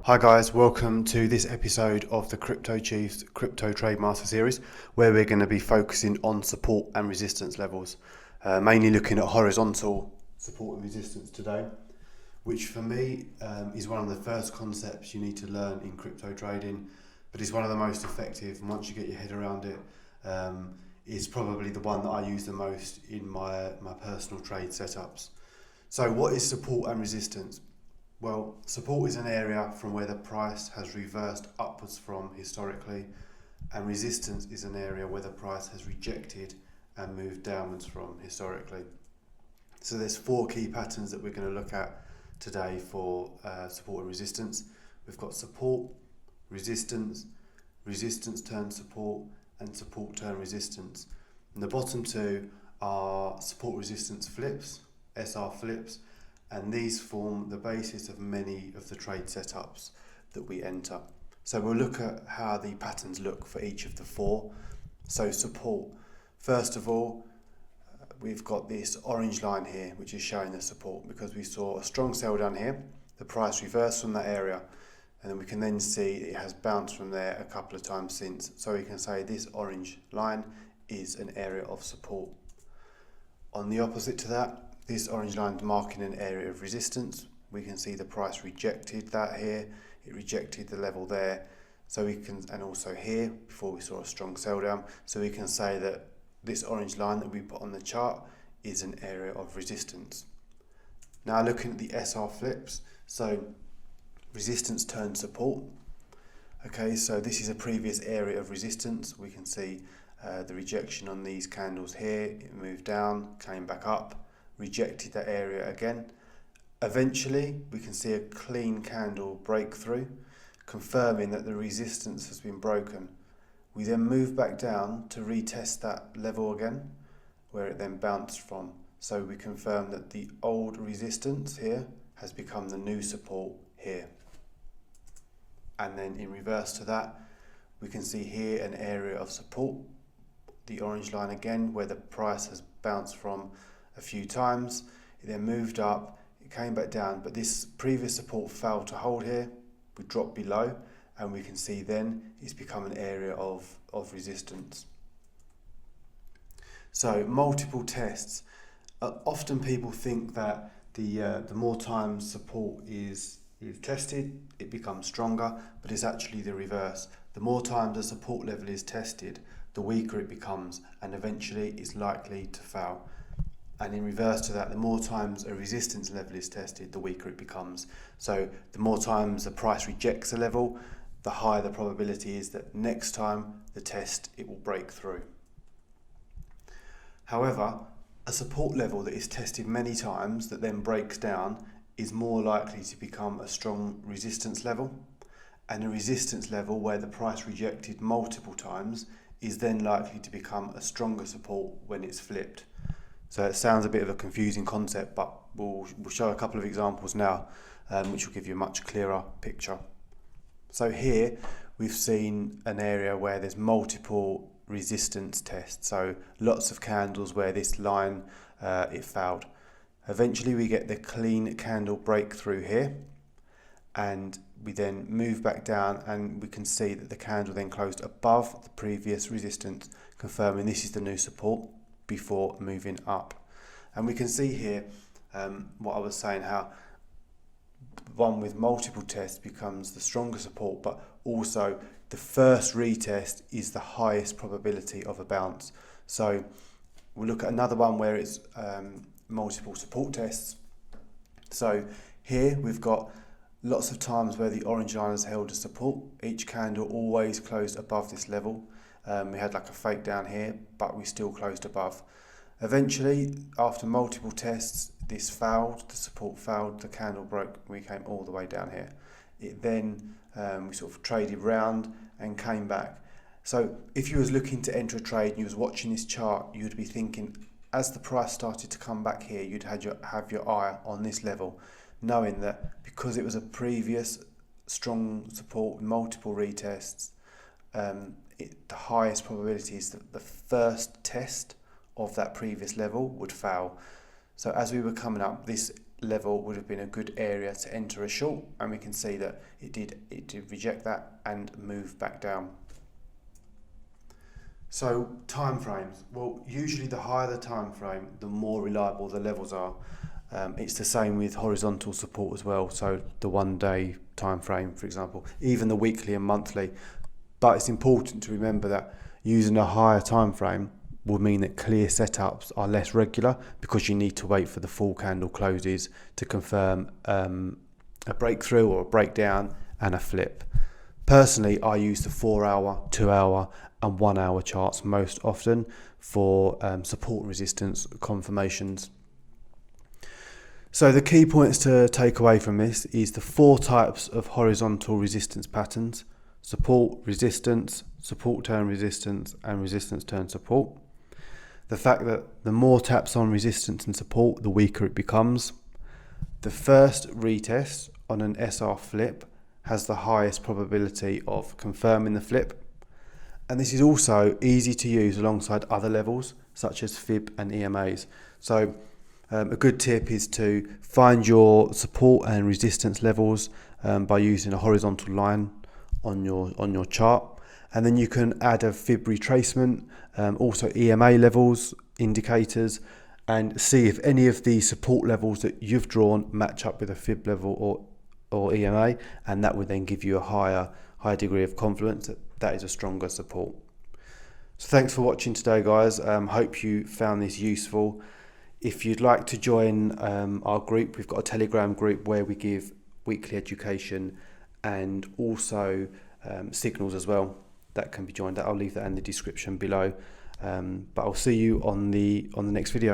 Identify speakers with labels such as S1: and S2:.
S1: Hi guys, welcome to this episode of the Crypto Chiefs Crypto Trade Master Series, where we're going to be focusing on support and resistance levels, mainly looking at horizontal support and resistance today, which for me is one of the first concepts you need to learn in crypto trading, but it's one of the most effective, and once you get your head around it, it's probably the one that I use the most in my personal trade setups. So what is support and resistance? Well, support is an area from where the price has reversed upwards from historically, and resistance is an area where the price has rejected and moved downwards from historically. So there's four key patterns that we're going to look at today for support and resistance. We've got support, resistance, resistance turn support, and support turn resistance. And the bottom two are support resistance flips, SR flips, and these form the basis of many of the trade setups that we enter. So we'll look at how the patterns look for each of the four. So support, first of all, we've got this orange line here which is showing the support because we saw a strong sell down here, the price reversed from that area, and then we can then see it has bounced from there a couple of times since. So we can say this orange line is an area of support. On the opposite to that, this orange line is marking an area of resistance. We can see the price rejected that here. It rejected the level there. So we can, and also here, before we saw a strong sell down. So we can say that this orange line that we put on the chart is an area of resistance. Now looking at the SR flips, so resistance turns support. Okay, so this is a previous area of resistance. We can see the rejection on these candles here. It moved down, came back up, rejected that area again. Eventually we can see a clean candle breakthrough, confirming that the resistance has been broken. We then move back down to retest that level again, where it then bounced from. So we confirm that the old resistance here has become the new support here. And then in reverse to that, we can see here an area of support, the orange line again, where the price has bounced from a few times. It then moved up, it came back down, but this previous support failed to hold here. We dropped below, and we can see then it's become an area of resistance. So multiple tests. Often people think that the more times support is tested, it becomes stronger, but it's actually the reverse. The more times the support level is tested, the weaker it becomes, and eventually it's likely to fail. And in reverse to that, the more times a resistance level is tested, the weaker it becomes. So the more times the price rejects a level, the higher the probability is that next time the test, it will break through. However, a support level that is tested many times that then breaks down is more likely to become a strong resistance level. And a resistance level where the price rejected multiple times is then likely to become a stronger support when it's flipped. So it sounds a bit of a confusing concept, but we'll show a couple of examples now, which will give you a much clearer picture. So here we've seen an area where there's multiple resistance tests. So lots of candles where this line, it failed. Eventually we get the clean candle breakthrough here, and we then move back down, and we can see that the candle then closed above the previous resistance, confirming this is the new support before moving up. And we can see here what I was saying, how one with multiple tests becomes the stronger support, but also the first retest is the highest probability of a bounce. So we'll look at another one where it's multiple support tests. So here we've got lots of times where the orange line has held a support. Each candle always closed above this level. We had like a fake down here, but we still closed above. Eventually, after multiple tests, this failed, the support failed, the candle broke, we came all the way down here. It then, we sort of traded round and came back. So if you was looking to enter a trade and you was watching this chart, you'd be thinking, as the price started to come back here, you'd have your eye on this level, knowing that because it was a previous strong support with multiple retests, the highest probability is that the first test of that previous level would fail. So as we were coming up, this level would have been a good area to enter a short, and we can see that it did reject that and move back down. So time frames, well, usually the higher the time frame, the more reliable the levels are. It's the same with horizontal support as well, so the 1 day time frame, for example, even the weekly and monthly. But it's important to remember that using a higher time frame will mean that clear setups are less regular, because you need to wait for the full candle closes to confirm a breakthrough or a breakdown and a flip. Personally, I use the 4 hour, 2 hour and 1 hour charts most often for support and resistance confirmations. So the key points to take away from this is the 4 types of horizontal resistance patterns: support, resistance, support turn resistance, and resistance turn support. The fact that the more taps on resistance and support, the weaker it becomes. The first retest on an SR flip has the highest probability of confirming the flip. And this is also easy to use alongside other levels such as fib and EMAs. So a good tip is to find your support and resistance levels by using a horizontal line on your chart, and then you can add a fib retracement, also EMA levels, indicators, and see if any of the support levels that you've drawn match up with a fib level or EMA, and that would then give you a higher degree of confidence that that is a stronger support. So thanks for watching today, guys. Hope you found this useful. If you'd like to join our group, we've got a Telegram group where we give weekly education and also signals as well that can be joined. I'll leave that in the description below. But I'll see you on the next video.